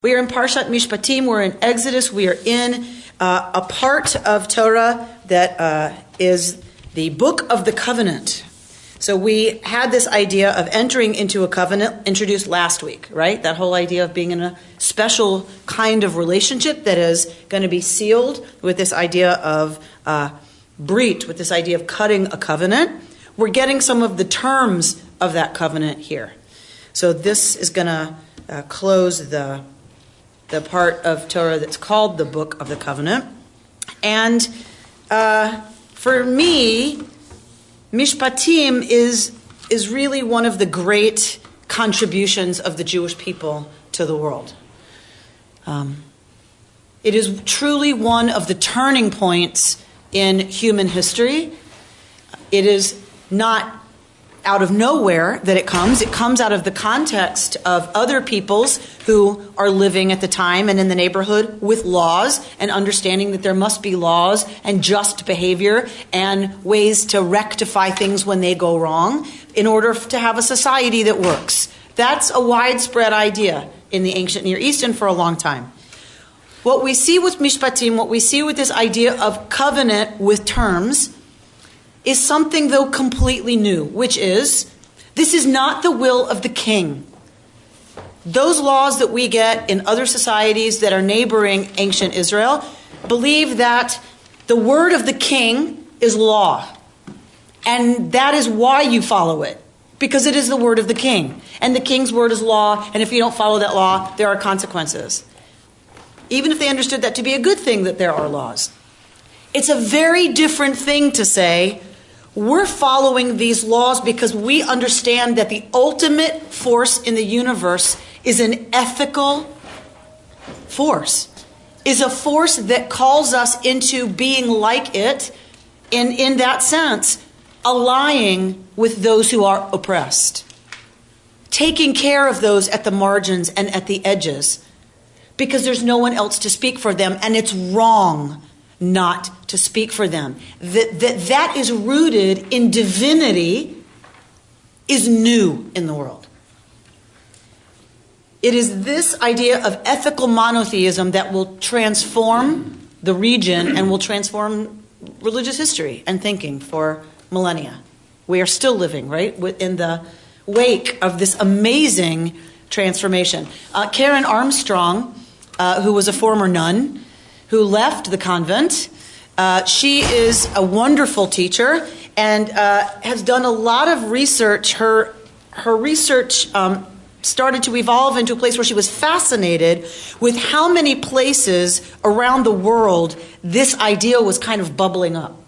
We are in Parshat Mishpatim. We're in Exodus. We are in a part of Torah that is the Book of the Covenant. So we had this idea of entering into a covenant introduced last week, right? That whole idea of being in a special kind of relationship that is going to be sealed with this idea of brit, with this idea of cutting a covenant. We're getting some of the terms of that covenant here. So this is going to close the part of Torah that's called the Book of the Covenant. And for me, Mishpatim is really one of the great contributions of the Jewish people to the world. It is truly one of the turning points in human history. It is not out of nowhere that it comes. It comes out of the context of other peoples who are living at the time and in the neighborhood with laws and understanding that there must be laws and just behavior and ways to rectify things when they go wrong in order to have a society that works. That's a widespread idea in the ancient Near East and for a long time. What we see with Mishpatim, what we see with this idea of covenant with terms, is something, though, completely new, which is, this is not the will of the king. Those laws that we get in other societies that are neighboring ancient Israel believe that the word of the king is law. And that is why you follow it, because it is the word of the king. And the king's word is law, and if you don't follow that law, there are consequences. Even if they understood that to be a good thing that there are laws. It's a very different thing to say, we're following these laws because we understand that the ultimate force in the universe is an ethical force, is a force that calls us into being like it, and in that sense, allying with those who are oppressed, taking care of those at the margins and at the edges, because there's no one else to speak for them, and it's wrong not to speak for them. That is rooted in divinity is new in the world. It is this idea of ethical monotheism that will transform the region and will transform religious history and thinking for millennia. We are still living, right, in the wake of this amazing transformation. Karen Armstrong, who was a former nun, who left the convent. She is a wonderful teacher and has done a lot of research. Her research started to evolve into a place where she was fascinated with how many places around the world this idea was kind of bubbling up.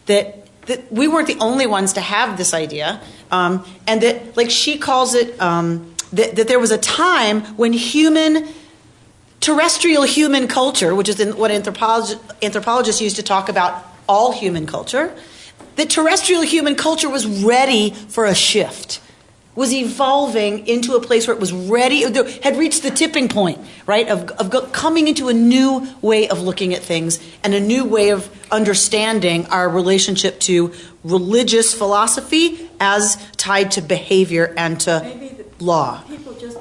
That we weren't the only ones to have this idea. And that, like she calls it, that there was a time when terrestrial human culture, which is what anthropologists use to talk about all human culture, that terrestrial human culture was ready for a shift, was evolving into a place where it was ready, had reached the tipping point, right, of coming into a new way of looking at things and a new way of understanding our relationship to religious philosophy as tied to behavior and to law. People just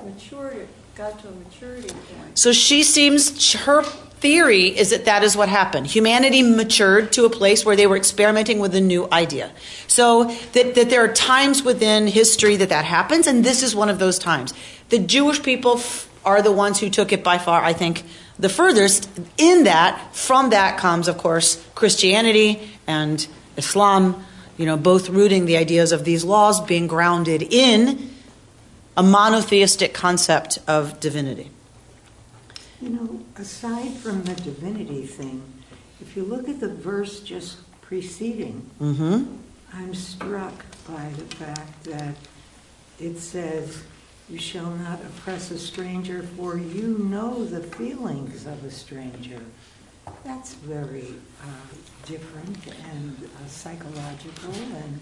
got to a maturity point. So her theory is that is what happened. Humanity matured to a place where they were experimenting with a new idea. So that there are times within history that happens, and this is one of those times. The Jewish people are the ones who took it by far, I think, the furthest in that. From that comes, of course, Christianity and Islam, both rooting the ideas of these laws being grounded in a monotheistic concept of divinity. Aside from the divinity thing, if you look at the verse just preceding, I'm struck by the fact that it says, "You shall not oppress a stranger, for you know the feelings of a stranger." That's very different and psychological, and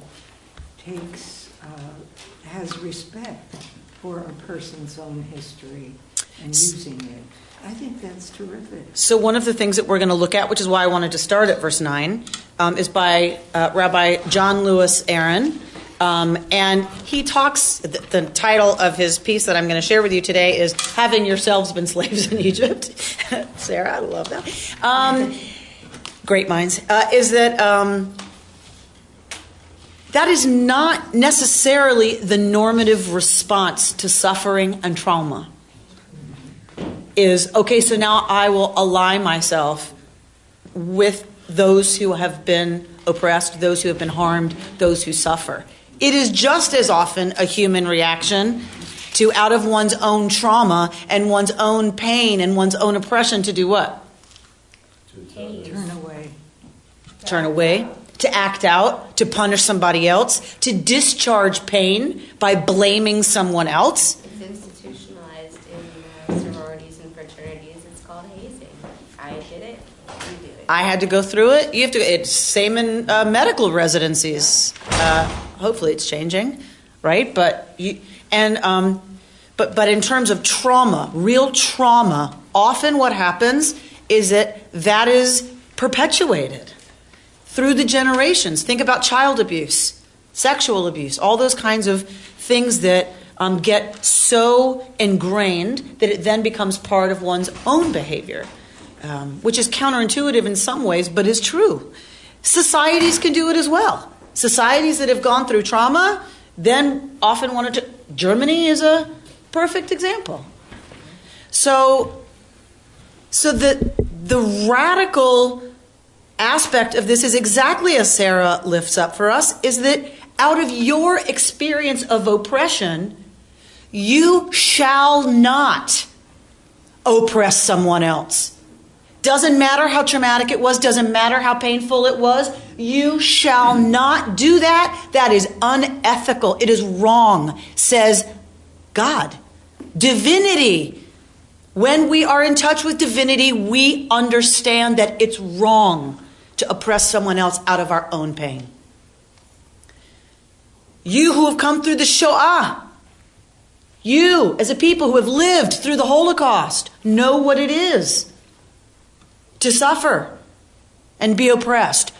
has respect for a person's own history and using it. I think that's terrific. So one of the things that we're going to look at, which is why I wanted to start at verse 9, is by Rabbi John Lewis Aaron, And he talks, the title of his piece that I'm going to share with you today is Having Yourselves Been Slaves in Egypt. Sarah, I love that. Great minds. Is that that is not necessarily the normative response to suffering and trauma. Is, okay, so now I will ally myself with those who have been oppressed, those who have been harmed, those who suffer. It is just as often a human reaction to, out of one's own trauma and one's own pain and one's own oppression, to do what? Turn away. Turn away, to act out, to punish somebody else, to discharge pain by blaming someone else. It's institutionalized in sororities and fraternities. It's called hazing. I did it, you do it. I had to go through it. You have to. It's same in medical residencies. Hopefully, it's changing, right? But but in terms of trauma, real trauma, often what happens is that is perpetuated through the generations. Think about child abuse, sexual abuse, all those kinds of things that get so ingrained that it then becomes part of one's own behavior, which is counterintuitive in some ways, but is true. Societies can do it as well. Societies that have gone through trauma then often wanted to. Germany is a perfect example. So the radical aspect of this is exactly as Sarah lifts up for us, is that out of your experience of oppression, you shall not oppress someone else. Doesn't matter how traumatic it was, doesn't matter how painful it was, you shall not do that. That is unethical. It is wrong, says God. Divinity. When we are in touch with divinity, we understand that it's wrong to oppress someone else out of our own pain. You who have come through the Shoah, you as a people who have lived through the Holocaust, know what it is to suffer and be oppressed.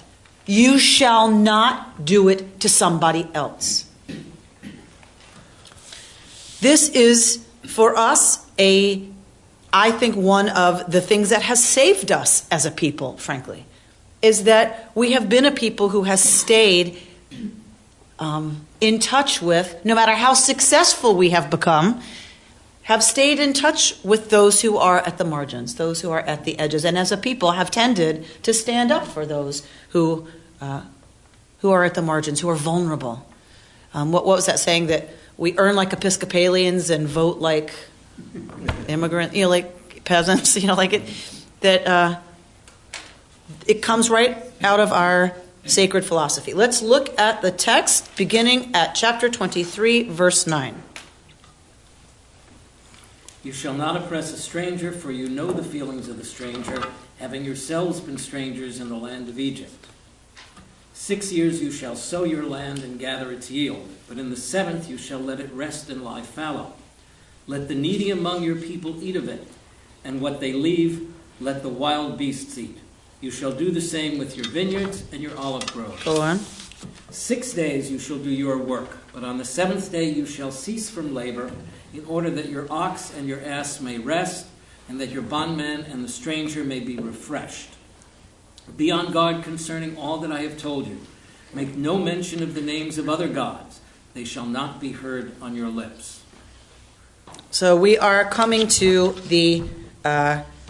You shall not do it to somebody else. This is, for us, I think one of the things that has saved us as a people, frankly, is that we have been a people who has stayed in touch with, no matter how successful we have become, have stayed in touch with those who are at the margins, those who are at the edges, and as a people have tended to stand up for those who are at the margins, who are vulnerable. What was that saying, that we earn like Episcopalians and vote like immigrant, like peasants, like it, that it comes right out of our sacred philosophy. Let's look at the text beginning at chapter 23, verse 9. You shall not oppress a stranger, for you know the feelings of the stranger, having yourselves been strangers in the land of Egypt. 6 years you shall sow your land and gather its yield, but in the 7th you shall let it rest and lie fallow. Let the needy among your people eat of it, and what they leave, let the wild beasts eat. You shall do the same with your vineyards and your olive groves. Go on. 6 days you shall do your work, but on the 7th day you shall cease from labor, in order that your ox and your ass may rest, and that your bondman and the stranger may be refreshed. Be on guard concerning all that I have told you. Make no mention of the names of other gods. They shall not be heard on your lips. So we are coming to the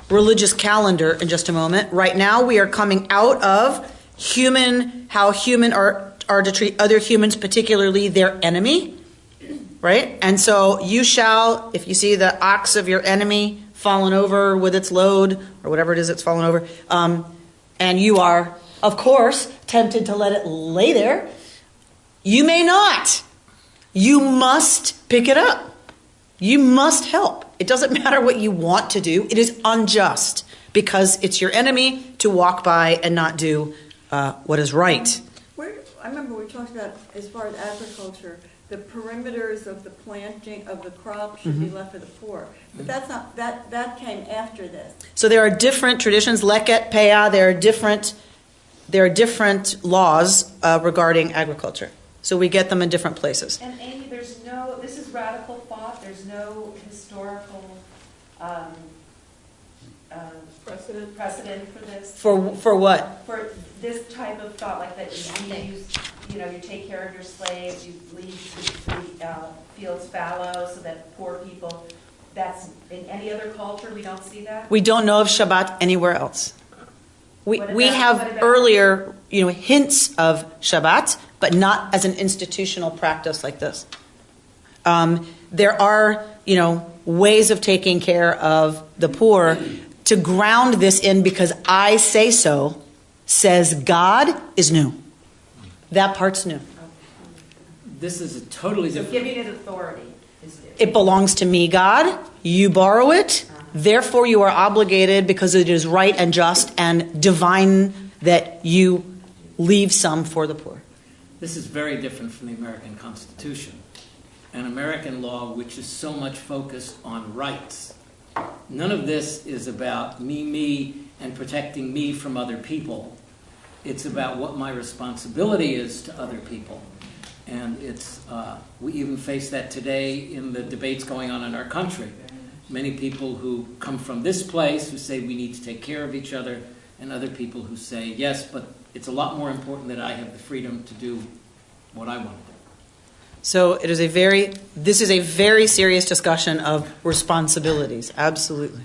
religious calendar in just a moment. Right now we are coming out of how human are to treat other humans, particularly their enemy. Right? And so you shall, if you see the ox of your enemy fallen over with its load, or whatever it is it's fallen over, and you are, of course, tempted to let it lay there, you may not. You must pick it up. You must help. It doesn't matter what you want to do. It is unjust because it's your enemy to walk by and not do what is right. I remember we talked about, as far as agriculture, the perimeters of the planting of the crop should be left for the poor. But that's not that came after this. So there are different traditions, leket, peah. There are different laws regarding agriculture. So we get them in different places. And Amy, this is radical thought, there's no historical precedent for this? For what? For this type of thought, like that you take care of your slaves, you leave the fields fallow so that poor people, that's, in any other culture, we don't see that? We don't know of Shabbat anywhere else. We What have about- earlier, hints of Shabbat, but not as an institutional practice like this. There are, ways of taking care of the poor. To ground this in because I say so, says God, is new. That part's new. This is a totally So different... giving it authority is new. It belongs to me, God. You borrow it. Therefore, you are obligated because it is right and just and divine that you leave some for the poor. This is very different from the American Constitution. An American law which is so much focused on rights. None of this is about me, and protecting me from other people. It's about what my responsibility is to other people. And we even face that today in the debates going on in our country. Many people who come from this place who say we need to take care of each other, and other people who say, yes, but it's a lot more important that I have the freedom to do what I want to do. So this is a very serious discussion of responsibilities. Absolutely.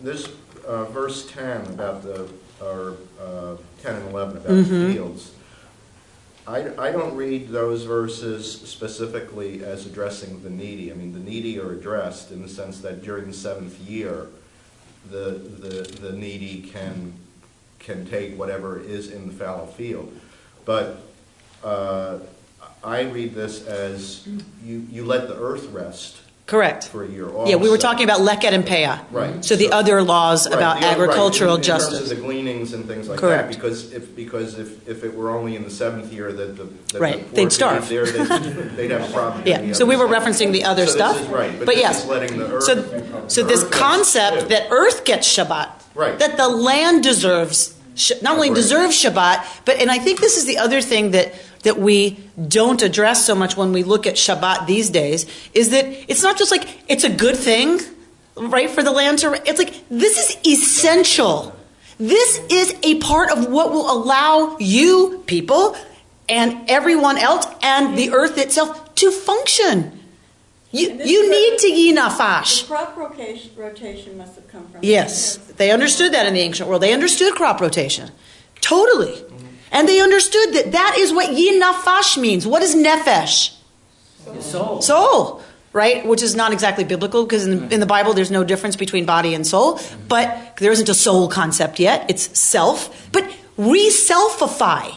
This verse 10 about 10 and 11 about the fields, I don't read those verses specifically as addressing the needy. I mean, the needy are addressed in the sense that during the seventh year, the needy can take whatever is in the fallow field. But I read this as you let the earth rest. Correct. For a year also. Yeah, we were talking about leket and peah. Right. So the other laws about agricultural in justice. terms of the gleanings and things like Correct. that. Because if it were only in the seventh year that the Right. poor They'd starve. could live there, they'd have a problem. Yeah, so we were referencing the other so stuff. This is right, but But this yes, is letting the earth. so this concept that earth gets Shabbat, Right. that the land deserves, not only Right. deserves Shabbat, and I think this is the other thing that we don't address so much when we look at Shabbat these days, is that it's not just like it's a good thing, right, for the land to, it's like this is essential. This is a part of what will allow you people and everyone else and the earth itself to function. You need to The yinafash. crop rotation must have come from. Yes, they understood that in the ancient world. They understood crop rotation. Totally. And they understood that is what yinafash means. What is nefesh? Soul. Soul, right? Which is not exactly biblical because in the Bible there's no difference between body and soul. But there isn't a soul concept yet. It's self. But re-selfify.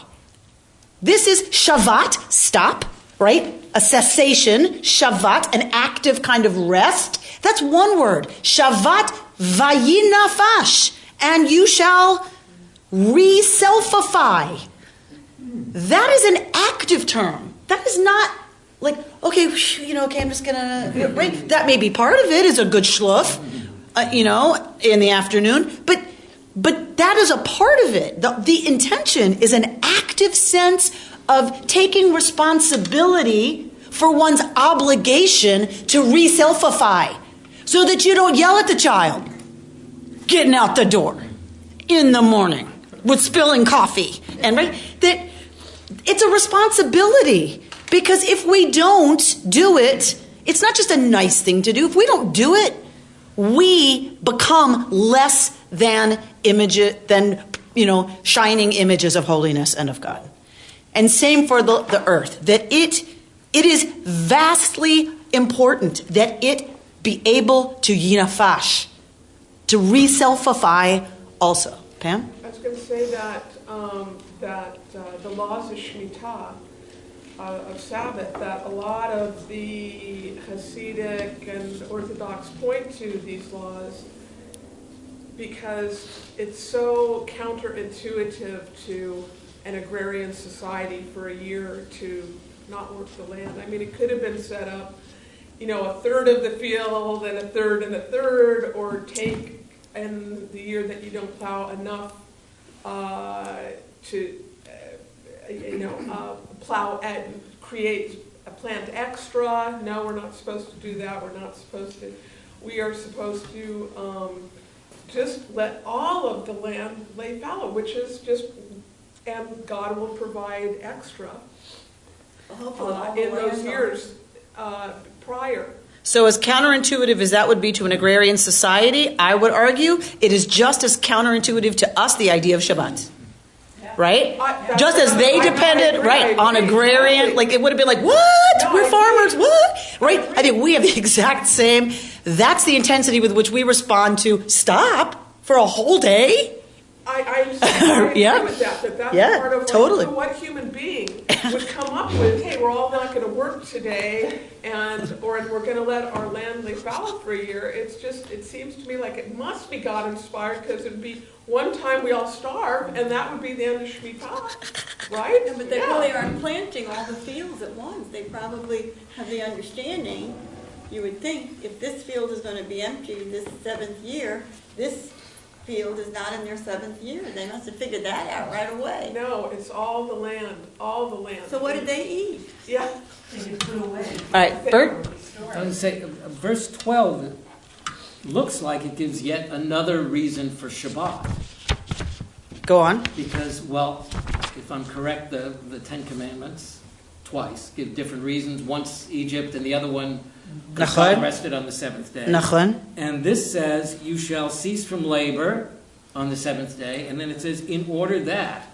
This is shavat, stop, right? A cessation, shavat, an active kind of rest. That's one word. Shavat vayinafash. And you shall re-selfify. That is an active term. That is not like, okay, I'm just gonna, right? That may be part of it, is a good shluff, in the afternoon, but that is a part of it. The intention is an active sense of taking responsibility for one's obligation to re-selfify, so that you don't yell at the child getting out the door in the morning with spilling coffee, and right, that it's a responsibility, because if we don't do it, it's not just a nice thing to do. If we don't do it, we become less than shining images of holiness and of God. And same for the earth, that it is vastly important that it be able to yinafash, to re-selfify also. Pam? I was going to say that the laws of Shemitah, of Sabbath, that a lot of the Hasidic and Orthodox point to these laws because it's so counterintuitive to an agrarian society for a year to not work the land. I mean, it could have been set up, a third of the field and a third, or take in the year that you don't plow enough to plow and plant extra. No, we're not supposed to do that. We're not supposed to. We are supposed to just let all of the land lay fallow, which is just, and God will provide extra Hopefully all the in those lands years prior. So as counterintuitive as that would be to an agrarian society, I would argue it is just as counterintuitive to us, the idea of Shabbat. Right? Just as they depended, right, on agrarian, like it would have been like, what? We're farmers, what? Right? I think we have the exact same. That's the intensity with which we respond to stop for a whole day. I agree Yeah. with that, but that's Yeah, part of totally. what human being would come up with, hey, we're all not going to work today, or we're going to let our land lay fallow for a year. It's just, it seems to me like it must be God-inspired, because it would be one time we all starve, and that would be the end of Shemitah, right? Yeah, but they really aren't planting all the fields at once. They probably have the understanding, you would think, if this field is going to be empty this 7th year, this field is not in their 7th year. They must have figured that out right away. No, it's all the land, all the land. So what did they eat? Yeah. All right, Bert? I would say verse 12 looks like it gives yet another reason for Shabbat. Go on. Because, well, if I'm correct, the Ten Commandments twice give different reasons. Once Egypt and the other one, God rested on the 7th day. Nachon. And this says, you shall cease from labor on the 7th day. And then it says, in order that,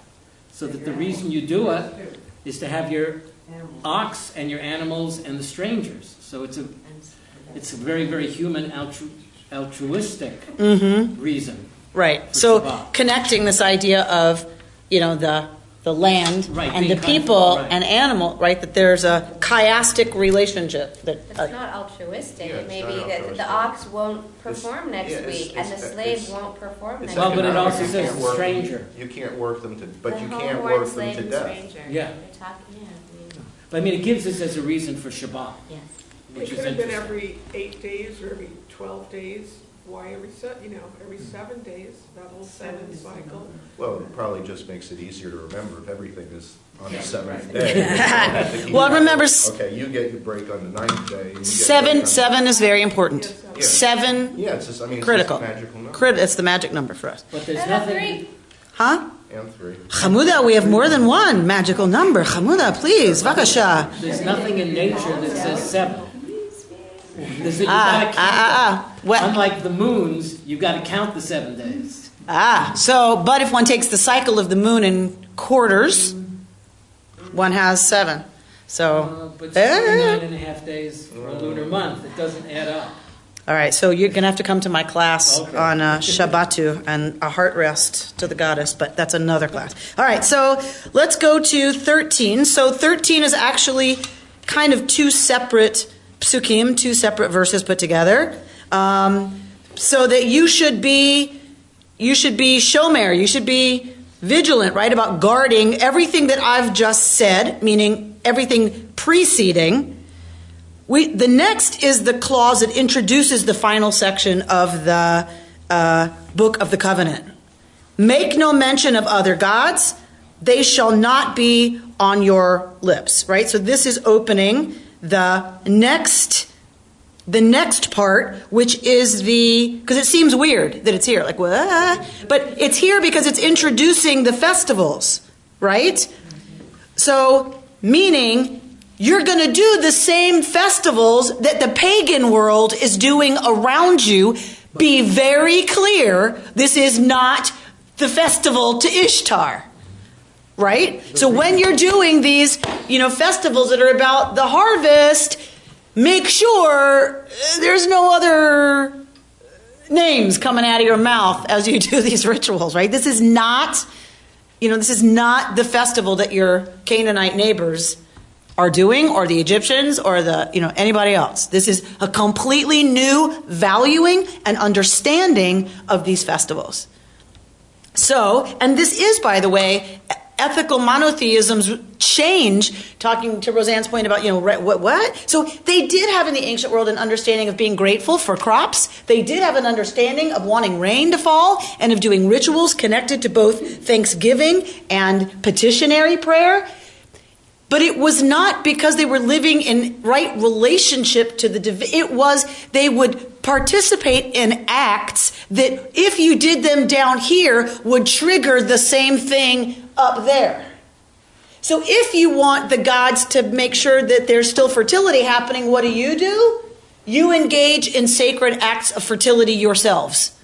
so that the reason you do it is to have your ox and your animals and the strangers. So it's a very, very human, altruistic reason. Right. So Shabbat. connecting this idea of, the land Right, and the being kind, people right. and animal, right? That there's a chiastic relationship. That It's not altruistic. Yeah, It may it's be not that altruistic. the ox won't perform next yeah, week, and the slave won't perform next Well, week. but it also You says can't work them- stranger. You can't work them to, but The you can't homeborn work them slave to and death. stranger. Yeah. They're talking, But I mean, it gives us as a reason for Shabbat, yes. It which could is have been interesting. every 8 days or every 12 days. Why every 7 days, that whole 7 cycle. Well, it probably just makes it easier to remember if everything is on the Yeah, 7th right. day. Well, remember, Okay, you get your break on the 9th day. and you get a break seven on- is very important. Yeah. 7 Yeah, it's just, I mean, it's critical. just a magical number. It's the magic number for us. But there's And a nothing. 3. Huh? And 3. Hamuda, we have more than one magical number. Hamuda, please, vakasha. There's nothing in nature that says 7. You gotta count them. Well, Unlike the moons, you've got to count the 7 days. but if one takes the cycle of the moon in quarters, one has 7. So, But it's 29.5 days for a lunar month. It doesn't add up. all right, so you're going to have to come to my class Okay. on Shabbatu and a heart rest to the goddess, but that's another class. All right, so let's go to 13. So 13 is actually kind of 2 separate psukim, 2 separate verses put together. So that you should be shomer, you should be vigilant, right, about guarding everything that I've just said, meaning everything preceding. The next is the clause that introduces the final section of the Book of the Covenant. Make no mention of other gods; they shall not be on your lips. Right. So this is opening the next part, which is because it seems weird that it's here, like what? But it's here because it's introducing the festivals, right? So meaning you're going to do the same festivals that the pagan world is doing around you. Be very clear, this is not the festival to Ishtar. Right? So when you're doing these, festivals that are about the harvest, make sure there's no other names coming out of your mouth as you do these rituals, right? This is not the festival that your Canaanite neighbors are doing, or the Egyptians, or anybody else. This is a completely new valuing and understanding of these festivals. So, and this is, by the way, ethical monotheism's change, talking to Roseanne's point about, what? So they did have in the ancient world an understanding of being grateful for crops. They did have an understanding of wanting rain to fall and of doing rituals connected to both thanksgiving and petitionary prayer. But it was not because they were living in right relationship to the divine. It was they would participate in acts that, if you did them down here, would trigger the same thing up there. So if you want the gods to make sure that there's still fertility happening, what do? You engage in sacred acts of fertility yourselves.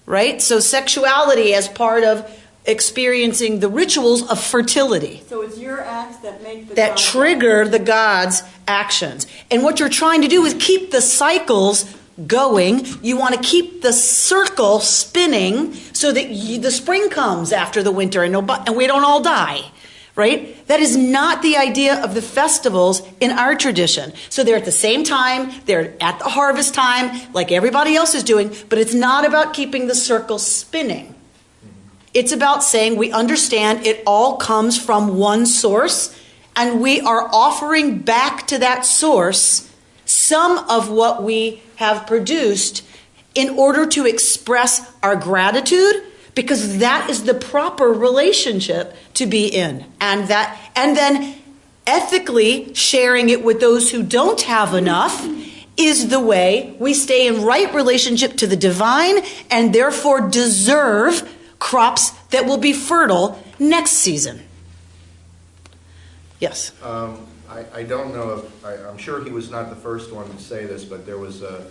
Right? So sexuality as part of experiencing the rituals of fertility. So it's your acts that make the That gods trigger the gods' actions. And what you're trying to do is keep the cycles going. You want to keep the circle spinning so that the spring comes after the winter and we don't all die. Right? That is not the idea of the festivals in our tradition. So they're at the same time, they're at the harvest time, like everybody else is doing, but it's not about keeping the circle spinning. It's about saying we understand it all comes from one source, and we are offering back to that source some of what we have produced in order to express our gratitude, because that is the proper relationship to be in. And then ethically sharing it with those who don't have enough is the way we stay in right relationship to the divine and therefore deserve crops that will be fertile next season. Yes? I don't know if, I'm sure he was not the first one to say this, but there was a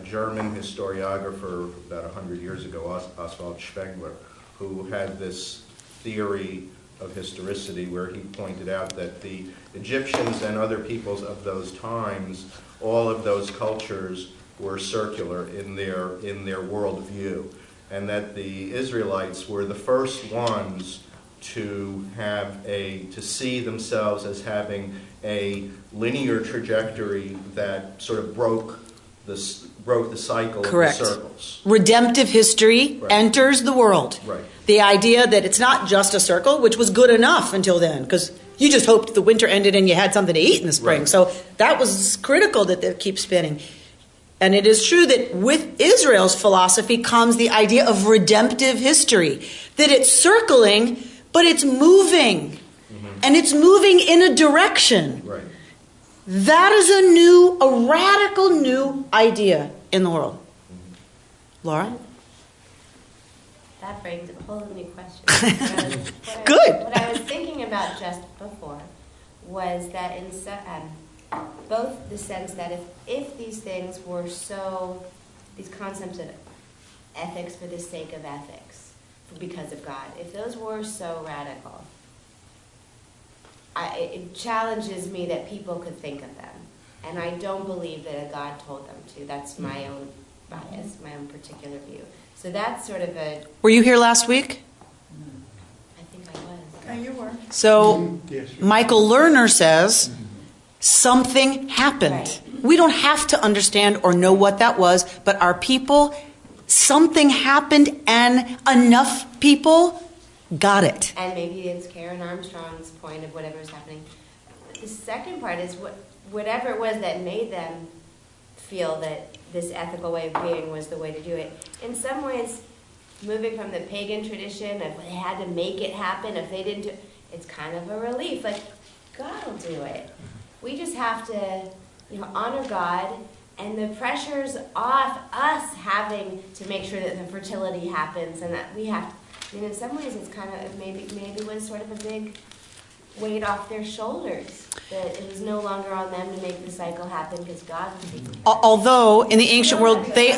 German historiographer about 100 years ago, Oswald Spengler, who had this theory of historicity where he pointed out that the Egyptians and other peoples of those times, all of those cultures were circular in their worldview, and that the Israelites were the first ones to see themselves as having a linear trajectory that sort of broke the cycle Correct. of the circles. Redemptive history Right. enters the world. Right. The idea that it's not just a circle, which was good enough until then, because you just hoped the winter ended and you had something to eat in the spring. Right. So that was critical that they keep spinning. And it is true that with Israel's philosophy comes the idea of redemptive history, that it's circling, but it's moving. Mm-hmm. And it's moving in a direction. Right. That is a radical new idea in the world. Laura? That brings a whole new question. Good. What I was thinking about just before was that in both the sense that if these things were these concepts of ethics for the sake of ethics, because of God, if those were so radical, it challenges me that people could think of them. And I don't believe that a God told them to. That's my own bias, my own particular view. So that's sort of Were you here last week? I think I was. Oh, you were. So Michael Lerner says something happened. Right. We don't have to understand or know what that was, but our people, something happened and enough people got it. And maybe it's Karen Armstrong's point of whatever's happening. The second part is whatever it was that made them feel that this ethical way of being was the way to do it. In some ways, moving from the pagan tradition of they had to make it happen, if they didn't do it, it's kind of a relief. Like, God will do it. We just have to, honor God, and the pressure's off us having to make sure that the fertility happens, and that we have to. In some ways, it's kind of maybe was sort of a big weight off their shoulders, that it was no longer on them to make the cycle happen because God was taking care of it. Although in the ancient world they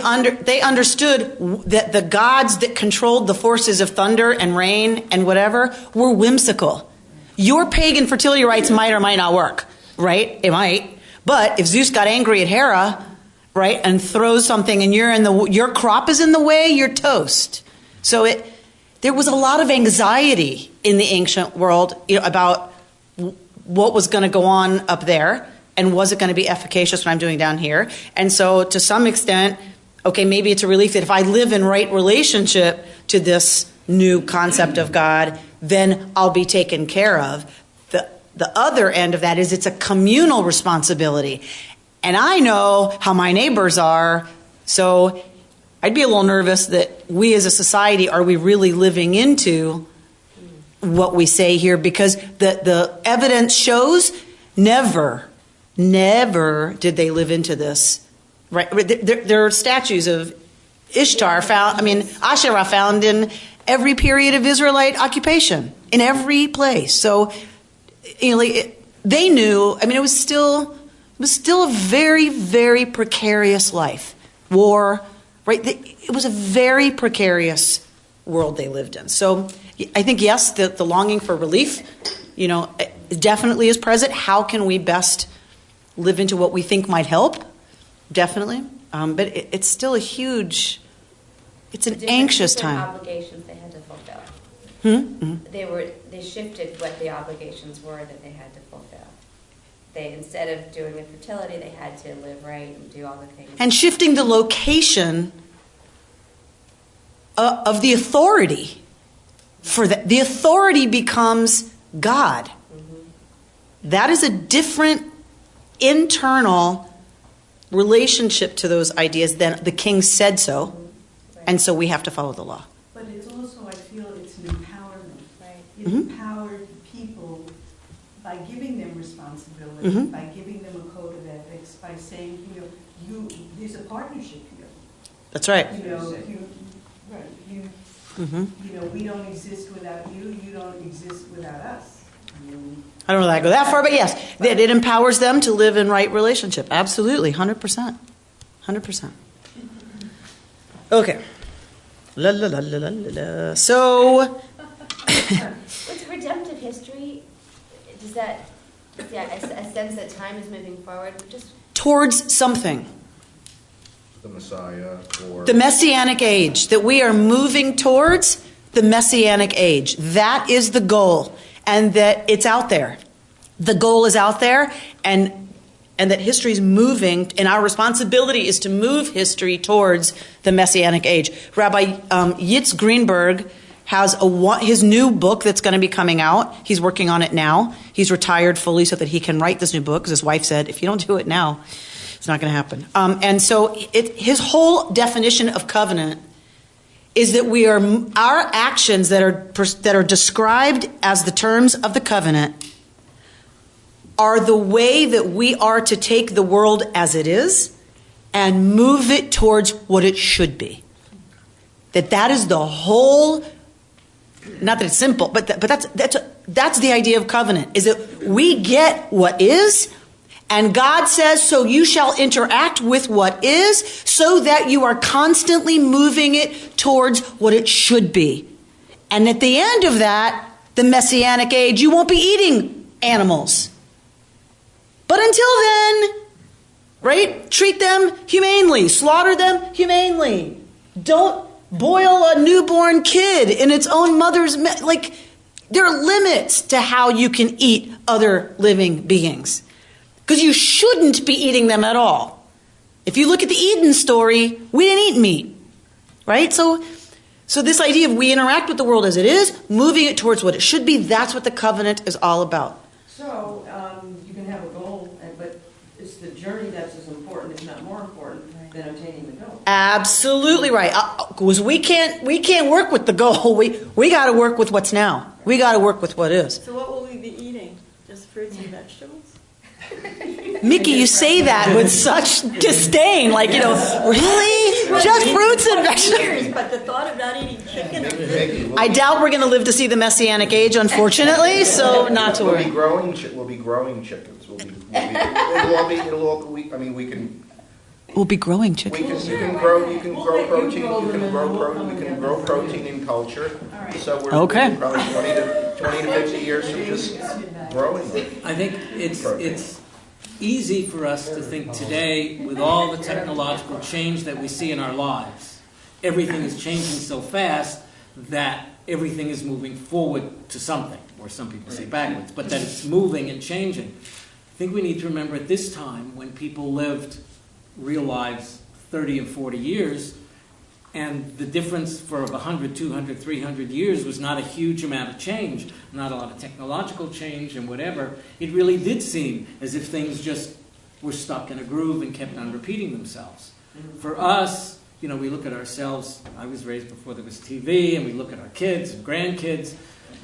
understood that the gods that controlled the forces of thunder and rain and whatever were whimsical. Your pagan fertility rites might or might not work, right? It might. But if Zeus got angry at Hera, right, and throws something and your crop is in the way, you're toast. So there was a lot of anxiety in the ancient world about what was going to go on up there and was it going to be efficacious what I'm doing down here. And so to some extent, okay, maybe it's a relief that if I live in right relationship to this new concept of God, then I'll be taken care of. The other end of that is it's a communal responsibility. And I know how my neighbors are, so I'd be a little nervous that we as a society, are we really living into what we say here, because the evidence shows never did they live into this. Right? There are statues of Ishtar Asherah found in every period of Israelite occupation, in every place. So, they knew. I mean, it was still a very, very precarious life. War, right? It was a very precarious world they lived in. So, I think yes, the longing for relief, definitely is present. How can we best live into what we think might help? Definitely. But it's still it's an anxious time. Obligations they had to fulfill. Mm-hmm. They shifted what the obligations were that they had to fulfill. Instead of doing the fertility, they had to live right and do all the things. And shifting the location of the authority. The authority becomes God. Mm-hmm. That is a different internal relationship to those ideas than the king said so, right. And so we have to follow the law. But it's also, I feel, it's an empowerment. Right. It empowered people by giving them responsibility, by giving them a code of ethics, by saying, there's a partnership here. That's right. We don't exist without you. You don't exist without us. I don't know that I go that far, but yes, it empowers them to live in right relationship. Absolutely, 100%. 100%. Okay. La la la la la la. So, with redemptive history, does that, a sense that time is moving forward, just towards something. The Messiah, or the Messianic age, that we are moving towards the Messianic age. That is the goal, and that it's out there. The goal is out there, and that history is moving, and our responsibility is to move history towards the Messianic age. Rabbi Yitz Greenberg has his new book that's going to be coming out. He's working on it now. He's retired fully so that he can write this new book, because his wife said, if you don't do it now, it's not going to happen. And so his whole definition of covenant is that our actions that are described as the terms of the covenant are the way that we are to take the world as it is and move it towards what it should be. That is the whole. Not that it's simple, but that's the idea of covenant. Is that we get what is. And God says, so you shall interact with what is, so that you are constantly moving it towards what it should be. And at the end of that, the Messianic age, you won't be eating animals. But until then, right? Treat them humanely. Slaughter them humanely. Don't boil a newborn kid in its own mother's there are limits to how you can eat other living beings. Because you shouldn't be eating them at all. If you look at the Eden story, we didn't eat meat. Right? So this idea of we interact with the world as it is, moving it towards what it should be, that's what the covenant is all about. So, you can have a goal, but it's the journey that's as important, if not more important, than obtaining the goal. Absolutely right. Because we can't work with the goal. We got to work with what's now. We got to work with what is. So what will we be eating? Just fruits and vegetables? Mickey, you say that with such disdain, really? Just fruits and vegetables? But the thought of not eating chicken. I doubt we're going to live to see the Messianic age, unfortunately, so not to worry. We'll be growing chickens. We can. We'll be growing chickens. You can grow protein in culture. So we're okay. Probably 20 to 50 years from just growing. I think it's easy for us to think today, with all the technological change that we see in our lives, everything is changing so fast that everything is moving forward to something, or some people say backwards, but that it's moving and changing. I think we need to remember at this time, when people lived real lives 30 and 40 years, and the difference for 100, 200, 300 years was not a huge amount of change, not a lot of technological change and whatever. It really did seem as if things just were stuck in a groove and kept on repeating themselves. For us, we look at ourselves. I was raised before there was TV, and we look at our kids and grandkids.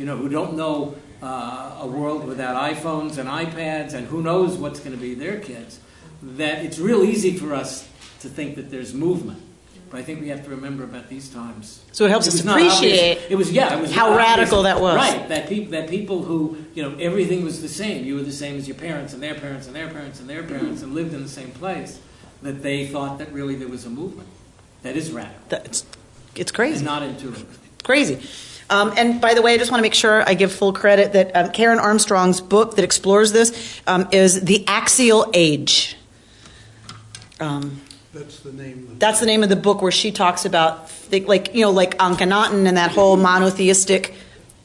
who don't know a world without iPhones and iPads and who knows what's going to be their kids, that it's real easy for us to think that there's movement. But I think we have to remember about these times. So it helps us was not appreciate obvious. It was how not radical obvious. that was. Right, that people who, everything was the same. You were the same as your parents and their parents and their parents and their parents and lived in the same place, that they thought that really there was a movement. That is radical. It's crazy. And not intuitive. It's crazy. And by the way, I just want to make sure I give full credit that Karen Armstrong's book that explores this is The Axial Age. That's the name. That's the name of the book where she talks about, like Akhenaten and that whole monotheistic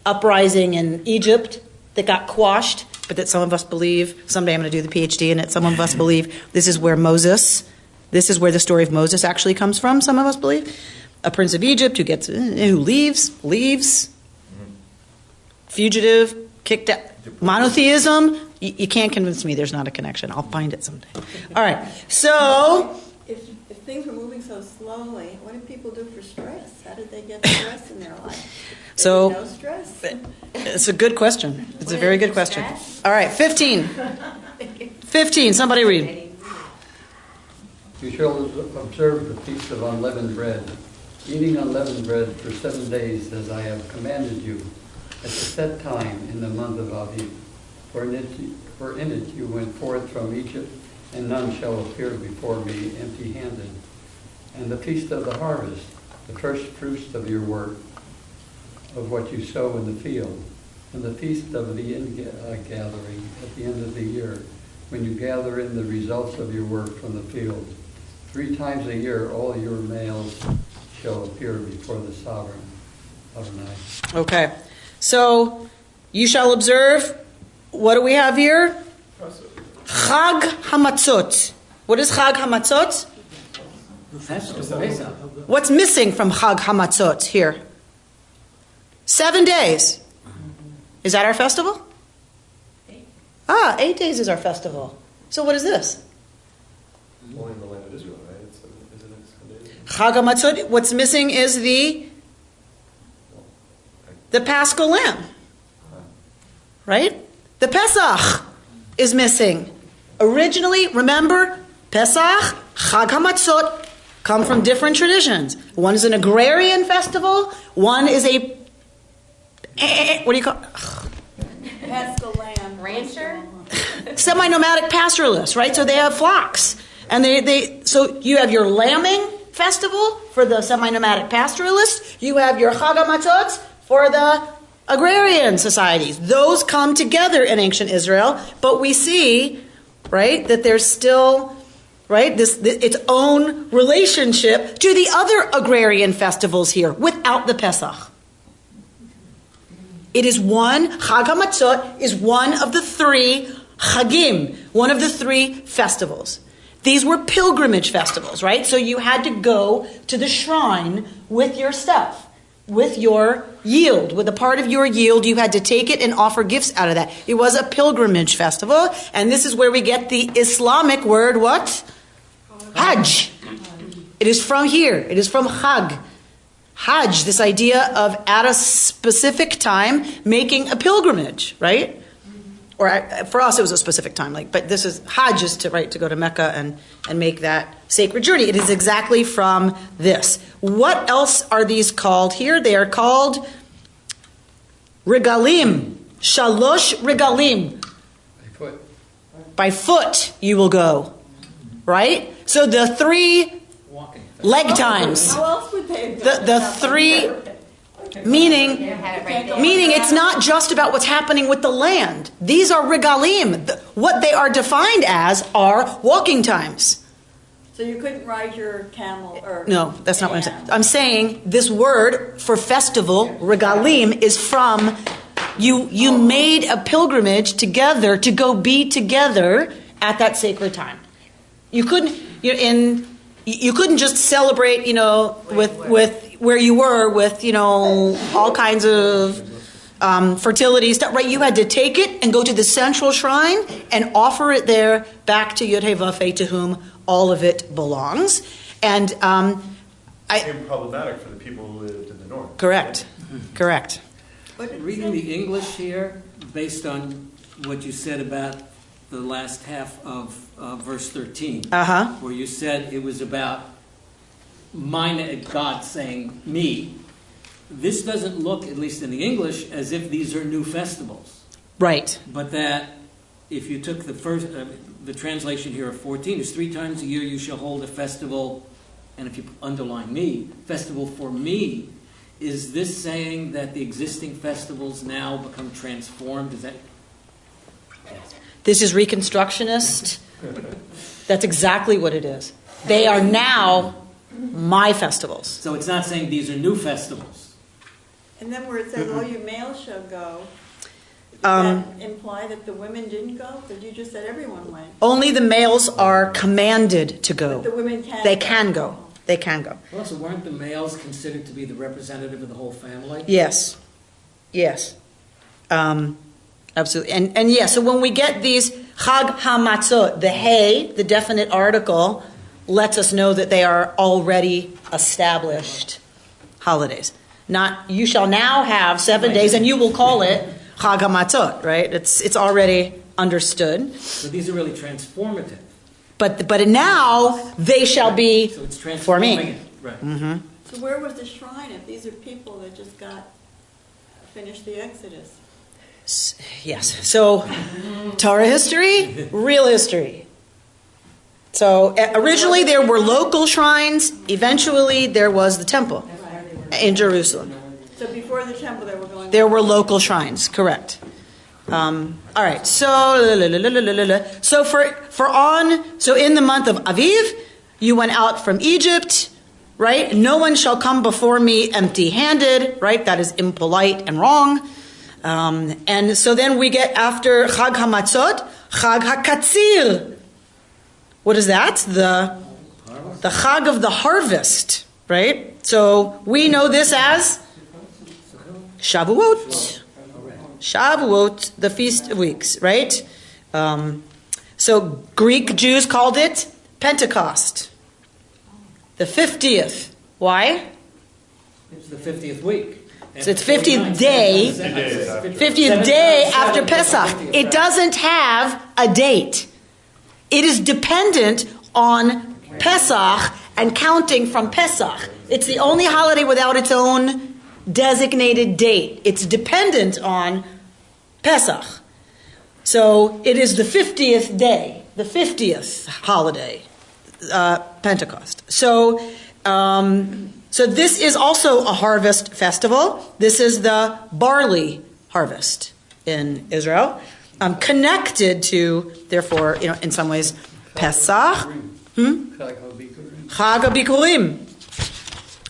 uprising in Egypt that got quashed, but that some of us believe, someday I'm going to do the PhD in it, some of us believe this is where the story of Moses actually comes from, some of us believe. A prince of Egypt who leaves, fugitive, kicked out. Monotheism, you can't convince me there's not a connection. I'll find it someday. All right, so... If things were moving so slowly, what did people do for stress? How did they get stress in their life? So, No stress. It's a good question. It's a very good question. Stress? All right, 15. 15, somebody read. You shall observe the feast of unleavened bread, eating unleavened bread for 7 days as I have commanded you, at the set time in the month of Aviv. For in it you went forth from Egypt, and none shall appear before me empty-handed. And the feast of the harvest, the first fruits of your work, of what you sow in the field, and the feast of the gathering at the end of the year, when you gather in the results of your work from the field. 3 times a year all your males shall appear before the sovereign. Adonai. Okay, so you shall observe, what do we have here? Chag HaMatzot. What is Chag HaMatzot? What's missing from Chag HaMatzot here? 7 days. Is that our festival? 8 days is our festival. So what is this? Only in the land of Israel, right? Isn't it Chag HaMatzot, what's missing is the Paschal Lamb. Right? The Pesach is missing. Originally, remember, Pesach, Chag HaMatzot come from different traditions. One is an agrarian festival. One is a, what do you call it? Paschal lamb. Rancher? Semi-nomadic pastoralists, right? So they have flocks. And so you have your lambing festival for the semi-nomadic pastoralists. You have your Chag HaMatzot for the agrarian societies. Those come together in ancient Israel, but we see, right, that there's still, right, its own relationship to the other agrarian festivals here without the Pesach. It is Chag HaMatzot is one of the 3 Chagim, one of the 3 festivals. These were pilgrimage festivals, right? So you had to go to the shrine with your stuff, with your yield, with a part of your yield. You had to take it and offer gifts out of that. It was a pilgrimage festival, and this is where we get the Islamic word, what? Hajj. It is from here. It is from Chag. Hajj, this idea of at a specific time making a pilgrimage, right? Or for us, it was a specific time. But this is Hajj is to go to Mecca and make that sacred journey. It is exactly from this. What else are these called here? They are called regalim, shalosh regalim. By foot. By foot you will go, right? So the 3 leg times. How else would they have done The it? 3. Meaning it's not just about what's happening with the land. These are regalim. What they are defined as are walking times. So you couldn't ride your camel or... No, that's not what I'm saying. I'm saying this word for festival, regalim, is from you made a pilgrimage together to go be together at that sacred time. You couldn't just celebrate, with where you were with, all kinds of fertility stuff, right? You had to take it and go to the central shrine and offer it there back to Yod-Heh-Vav-Heh, to whom all of it belongs. And became problematic for the people who lived in the north. Correct. What did it Reading say? the English here, based on what you said about the last half of verse 13, Uh-huh. where you said it was about God saying me, this doesn't look, at least in the English, as if these are new festivals. Right. But that if you took the first, the translation here of 14 is 3 times a year you shall hold a festival, and if you underline me, festival for me. Is this saying that the existing festivals now become transformed? Is that? This is Reconstructionist. That's exactly what it is. They are now my festivals. So it's not saying these are new festivals. And then where it says, all you males shall go, does that imply that the women didn't go? Because you just said everyone went. Only the males are commanded to But the go. women can. They can go. They can go. Well, so weren't the males considered to be the representative of the whole family? Yes. Yes. Absolutely. And yeah, so when we get these Chag HaMatzot, the hey, the definite article, lets us know that they are already established holidays. Not, you shall now have 7 days and you will call it Chag HaMatzot, right? It's already understood. So these are really transformative. But now they shall be So it's for transforming me. it. Right. Mm-hmm. So where was the shrine if these are people that just finished the Exodus? Yes. So, Torah history, real history. So, originally there were local shrines. Eventually, there was the temple in Jerusalem. So before the temple, they were going. There were local shrines, correct. All right. So in the month of Aviv, you went out from Egypt, right? No one shall come before me empty-handed, right? That is impolite and wrong. And so then we get after Chag HaMatzot, Chag HaKatzir. What is that? The Chag of the harvest, right? So we know this as Shavuot. Shavuot, the Feast of Weeks, right? So Greek Jews called it Pentecost. The 50th. Why? It's the 50th week. So it's 50th day. 50th day after Pesach. It doesn't have a date. It is dependent on Pesach and counting from Pesach. It's the only holiday without its own designated date. It's dependent on Pesach. So it is the 50th day, the 50th holiday, Pentecost. So this is also a harvest festival. This is the barley harvest in Israel. Connected to, therefore, in some ways, Pesach. Chag HaBikurim.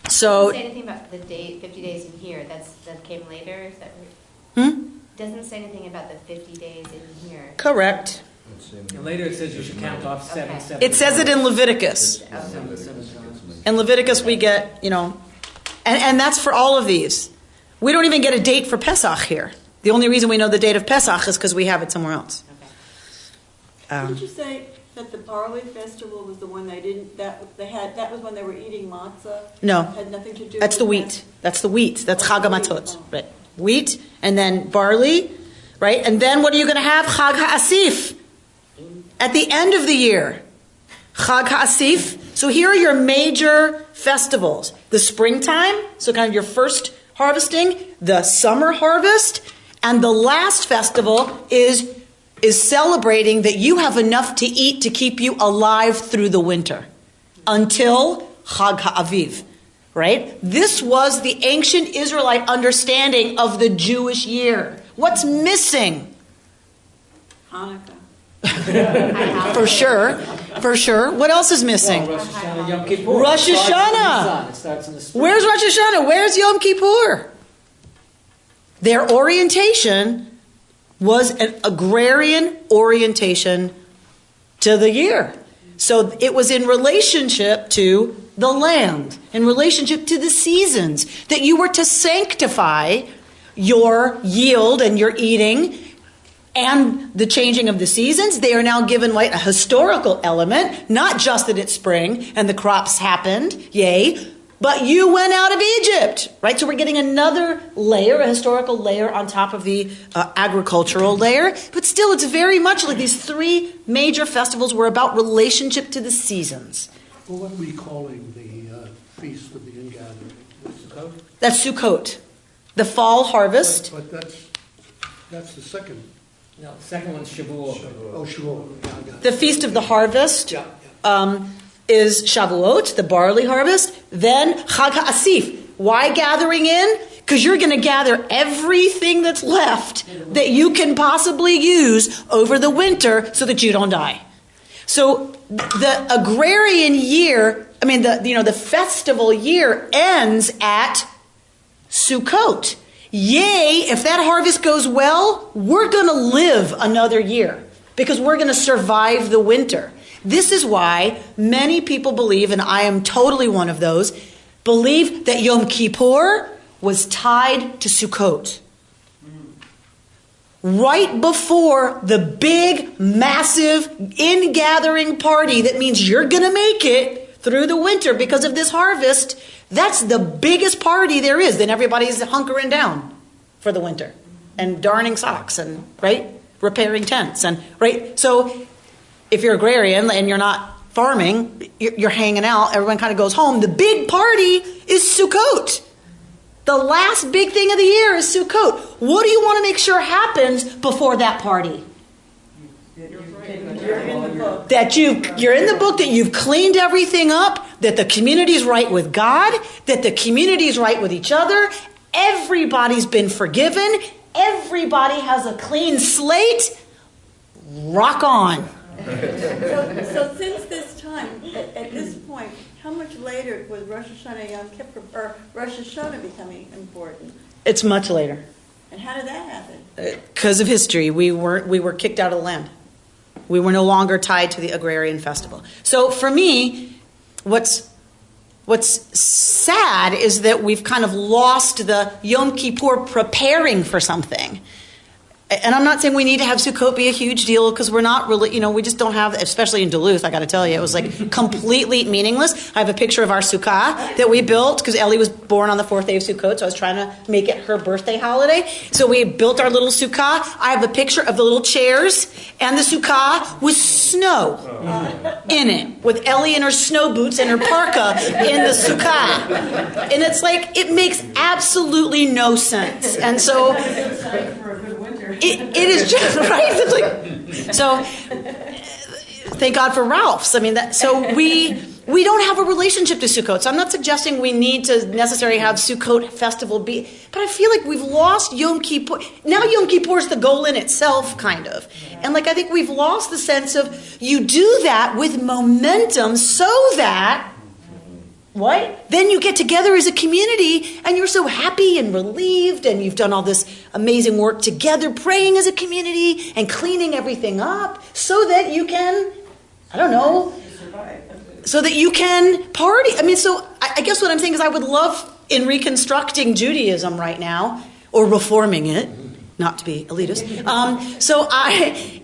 So, Doesn't say anything about the date, 50 days in here. That came later. Is that right? Doesn't say anything about the 50 days in here. correct. And later it says you should count off 7 Okay. 7. It says it in Leviticus. 7 7 times. In Leviticus we get, and that's for all of these. We don't even get a date for Pesach here. The only reason we know the date of Pesach is because we have it somewhere else. Didn't you say that the barley festival was the one they didn't? That was when they were eating matzah. No. Had nothing to do. That's the with wheat. That's the wheat. That's Oh, Chag the wheat. HaMatzot. Oh. Right. Wheat, and then barley, right? And then what are you going to have? Chag HaAsif. At the end of the year. Chag HaAsif. So here are your major festivals. The springtime, so kind of your first harvesting, the summer harvest, and the last festival is celebrating that you have enough to eat to keep you alive through the winter until Chag HaAviv, right? This was the ancient Israelite understanding of the Jewish year. What's missing? Hanukkah. For sure. What else is missing? Rosh Hashanah, Yom Kippur. Rosh It starts in Hashanah. Nisan. It starts in the spring. Where's Rosh Hashanah? Where's Yom Kippur? Their orientation was an agrarian orientation to the year. So it was in relationship to the land, in relationship to the seasons, that you were to sanctify your yield and your eating and the changing of the seasons. They are now given like a historical element, not just that it's spring and the crops happened, yay, but you went out of Egypt, right? So we're getting another layer, a historical layer on top of the agricultural layer. But still, it's very much like these three major festivals were about relationship to the seasons. Well, what are we calling the Feast of the Ingathering? Sukkot? That's Sukkot, the fall harvest. But that's the second. No, the second one's Shavuot. Oh, Shavuot. Yeah, I got it. The Feast of the Harvest Yeah. is Shavuot, the barley harvest. Then Chag HaAsif. Why gathering in? Because you're going to gather everything that's left that you can possibly use over the winter so that you don't die. So the agrarian year, the festival year ends at Sukkot. Yay, if that harvest goes well, we're going to live another year because we're going to survive the winter. This is why many people believe, and I am totally one of those, believe that Yom Kippur was tied to Sukkot. Right before the big, massive ingathering party that means you're going to make it through the winter because of this harvest, that's the biggest party there is. Then everybody's hunkering down for the winter and darning socks and, right, repairing tents. And, right, so if you're agrarian and you're not farming, you're hanging out, everyone kind of goes home. The big party is Sukkot. The last big thing of the year is Sukkot. What do you want to make sure happens before that party? You're in the book. That you're in the book, that you've cleaned everything up, that the community's right with God, that the community's right with each other, everybody's been forgiven, everybody has a clean slate. Rock on. So since this time, at this point, how much later was Rosh Hashanah Yom Kippur, or Rosh Hashanah becoming important? It's much later. And how did that happen? Because of history, we were kicked out of the land. We were no longer tied to the agrarian festival. So for me, what's sad is that we've kind of lost the Yom Kippur preparing for something. And I'm not saying we need to have Sukkot be a huge deal because we're not really, we just don't have, especially in Duluth, I got to tell you, it was like completely meaningless. I have a picture of our Sukkah that we built because Ellie was born on the 4th day of Sukkot, so I was trying to make it her birthday holiday. So we built our little Sukkah. I have a picture of the little chairs and the Sukkah with snow in it, with Ellie in her snow boots and her parka in the Sukkah. And it's like, it makes absolutely no sense. And so it is just right. It's like, so thank God for Ralph's. So we don't have a relationship to Sukkot. So I'm not suggesting we need to necessarily have Sukkot festival be, but I feel like we've lost Yom Kippur. Now Yom Kippur is the goal in itself, kind of. And I think we've lost the sense of you do that with momentum so that what? Then you get together as a community and you're so happy and relieved and you've done all this amazing work together, praying as a community and cleaning everything up so that you can, so that you can party. So I guess what I'm saying is I would love in reconstructing Judaism right now, or reforming it, not to be elitist.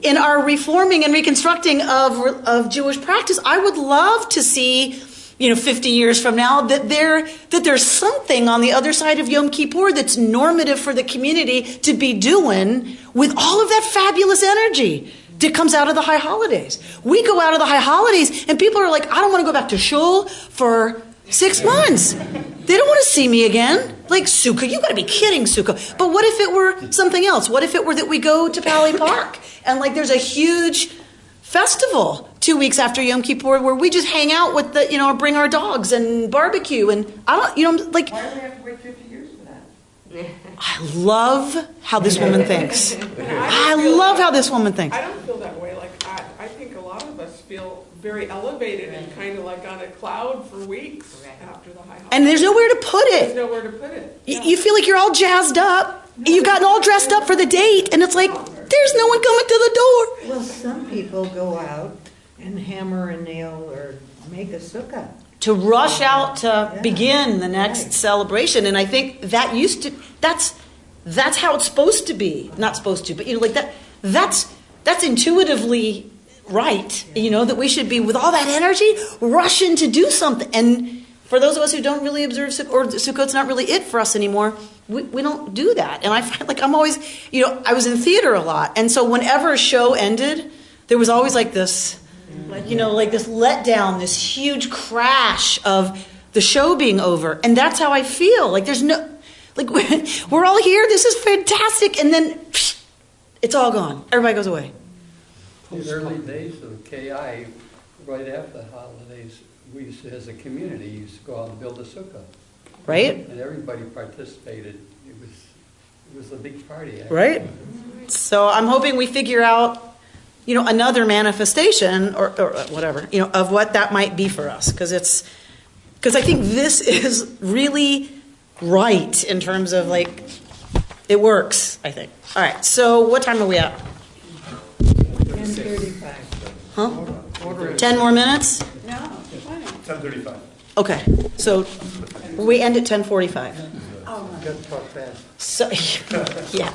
In our reforming and reconstructing of Jewish practice, I would love to see 50 years from now, that there's something on the other side of Yom Kippur that's normative for the community to be doing with all of that fabulous energy that comes out of the high holidays. We go out of the high holidays and people are like, I don't want to go back to shul for 6 months. They don't want to see me again. Like Sukkah, you got to be kidding, Sukkah. But what if it were something else? What if it were that we go to Pally Park and there's a huge festival 2 weeks after Yom Kippur where we just hang out with bring our dogs and barbecue and Why do we have to wait 50 years for that? I love how this woman thinks. I love how this woman thinks. I don't feel that way. I think a lot of us feel very elevated and kind of like on a cloud for weeks after the high holidays. And there's nowhere to put There's it. nowhere to put it. You feel like you're all jazzed up. You've gotten all dressed up for the date and it's like, there's no one coming to the door. Well, some people go out and hammer a nail or make a sukkah. To rush out to begin the next celebration. And I think that that's how it's supposed to be. Not supposed to, but that's intuitively right. That we should be with all that energy rushing to do something. And For those of us who don't really observe or Sukkot's not really it for us anymore, we don't do that. And I find like I'm always, I was in theater a lot. And so whenever a show ended, there was always like this, like this letdown, this huge crash of the show being over. And that's how I feel. Like there's no, like we're all here. This is fantastic. And then it's all gone. Everybody goes away. In the early days of KI, right after the holidays, we used to, as a community, used to go out and build a sukkah. Right? And everybody participated. It was a big party. Actually. Right? So I'm hoping we figure out, another manifestation or whatever, of what that might be for us. Because I think this is really right in terms of like, it works, I think. All right, so what time are we at? 10:35. Huh? 10 more minutes? No, 20. 10:35. Okay, so we end at 10:45. Oh, You got to talk fast. So, yeah.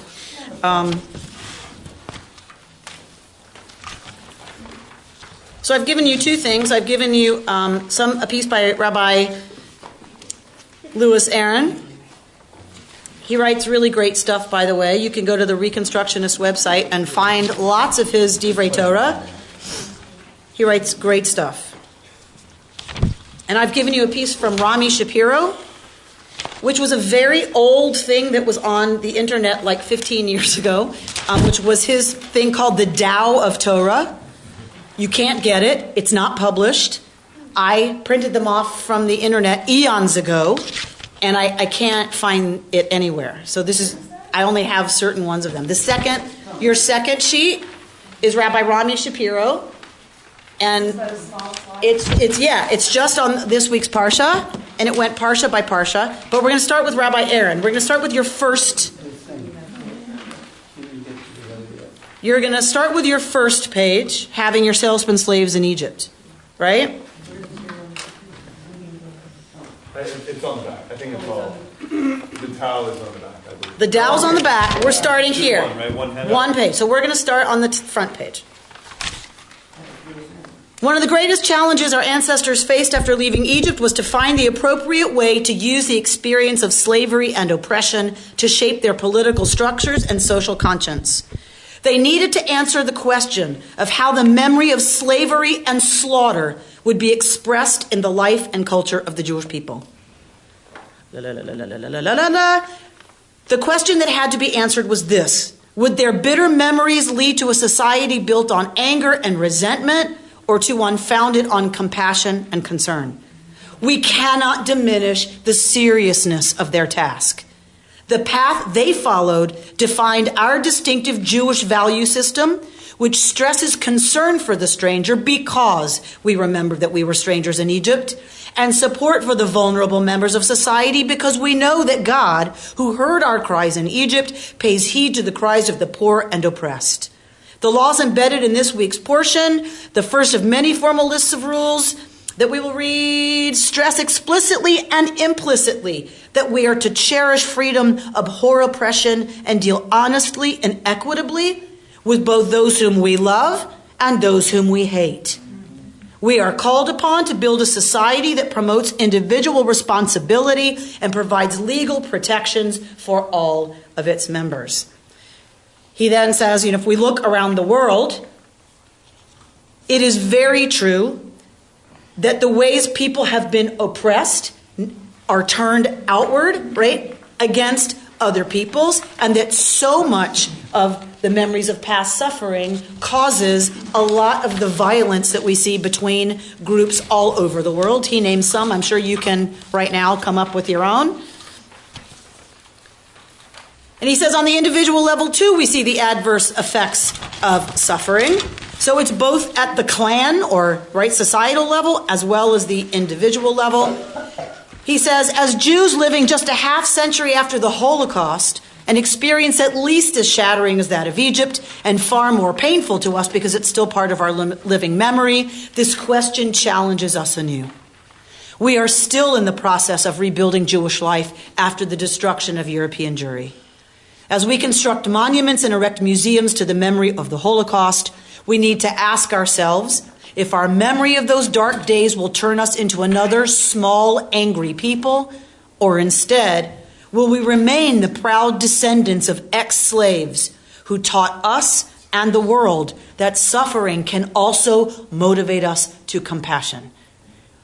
So I've given you two things. I've given you a piece by Rabbi Louis Aaron. He writes really great stuff, by the way. You can go to the Reconstructionist website and find lots of his Divrei Torah. He writes great stuff. And I've given you a piece from Rami Shapiro, which was a very old thing that was on the internet like 15 years ago, which was his thing called the Tao of Torah. You can't get it. It's not published. I printed them off from the internet eons ago, and I can't find it anywhere. So I only have certain ones of them. Your second sheet is Rabbi Rami Shapiro, and it's just on this week's Parsha, and it went Parsha by Parsha. But we're going to start with Rabbi Aaron. We're going to start with your first. You're going to start with your first page, having your salesman slaves in Egypt, right? It's on the back. I think it's all. The towel is on the back. I believe. The dowel's on the back. We're starting Just here. one, right? One header? One page. So we're going to start on the front page. One of the greatest challenges our ancestors faced after leaving Egypt was to find the appropriate way to use the experience of slavery and oppression to shape their political structures and social conscience. They needed to answer the question of how the memory of slavery and slaughter would be expressed in the life and culture of the Jewish people. The question that had to be answered was this: would their bitter memories lead to a society built on anger and resentment, or to one founded on compassion and concern? We cannot diminish the seriousness of their task. The path they followed defined our distinctive Jewish value system, which stresses concern for the stranger because we remember that we were strangers in Egypt, and support for the vulnerable members of society because we know that God, who heard our cries in Egypt, pays heed to the cries of the poor and oppressed. The laws embedded in this week's portion, the first of many formal lists of rules that we will read, stress explicitly and implicitly that we are to cherish freedom, abhor oppression, and deal honestly and equitably with both those whom we love and those whom we hate. We are called upon to build a society that promotes individual responsibility and provides legal protections for all of its members. He then says, if we look around the world, it is very true that the ways people have been oppressed are turned outward, right, against other peoples, and that so much of the memories of past suffering causes a lot of the violence that we see between groups all over the world. He names some. I'm sure you can right now come up with your own. And he says on the individual level, too, we see the adverse effects of suffering. So it's both at the clan or societal level as well as the individual level. He says, as Jews living just a half century after the Holocaust, an experience at least as shattering as that of Egypt and far more painful to us because it's still part of our living memory, this question challenges us anew. We are still in the process of rebuilding Jewish life after the destruction of European Jewry. As we construct monuments and erect museums to the memory of the Holocaust, we need to ask ourselves if our memory of those dark days will turn us into another small, angry people, or instead, will we remain the proud descendants of ex-slaves who taught us and the world that suffering can also motivate us to compassion?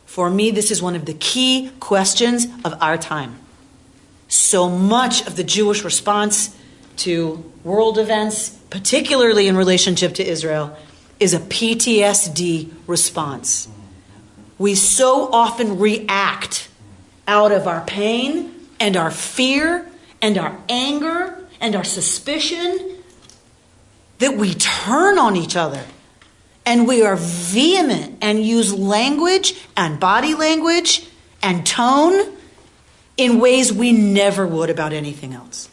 For me, this is one of the key questions of our time. So much of the Jewish response to world events, particularly in relationship to Israel, is a PTSD response. We so often react out of our pain and our fear and our anger and our suspicion that we turn on each other and we are vehement and use language and body language and tone in ways we never would about anything else.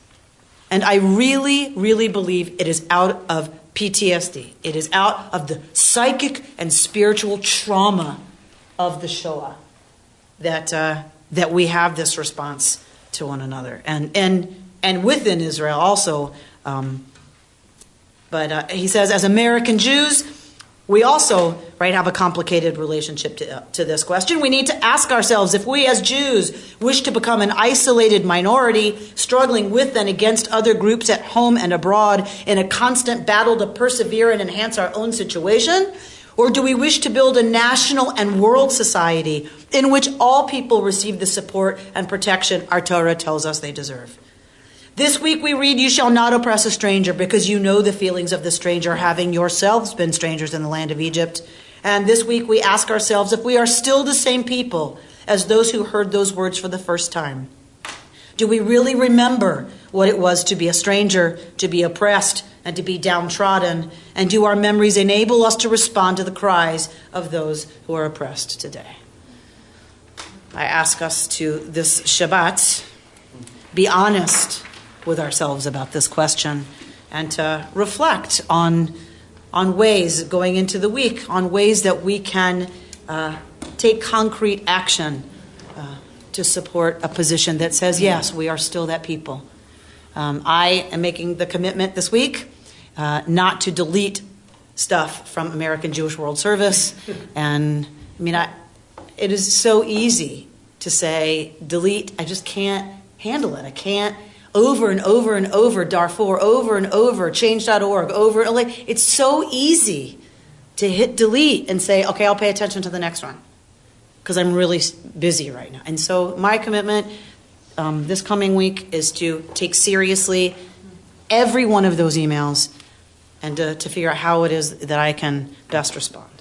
And I really, really believe it is out of PTSD. It is out of the psychic and spiritual trauma of the Shoah that we have this response to one another, and within Israel also. But he says, as American Jews, we also, have a complicated relationship to this question. We need to ask ourselves if we as Jews wish to become an isolated minority, struggling with and against other groups at home and abroad in a constant battle to persevere and enhance our own situation, or do we wish to build a national and world society in which all people receive the support and protection our Torah tells us they deserve? This week we read, "You shall not oppress a stranger, because you know the feelings of the stranger, having yourselves been strangers in the land of Egypt." And this week we ask ourselves if we are still the same people as those who heard those words for the first time. Do we really remember what it was to be a stranger, to be oppressed, and to be downtrodden? And do our memories enable us to respond to the cries of those who are oppressed today? I ask us to, this Shabbat, be honest with ourselves about this question and to reflect on ways going into the week, on ways that we can take concrete action to support a position that says, yes, we are still that people. I am making the commitment this week not to delete stuff from American Jewish World Service. And it is so easy to say, delete. I just can't handle it. I can't. Over and over and over, Darfur, over and over, change.org, over. It's so easy to hit delete and say, okay, I'll pay attention to the next one because I'm really busy right now. And so my commitment this coming week is to take seriously every one of those emails and to figure out how it is that I can best respond.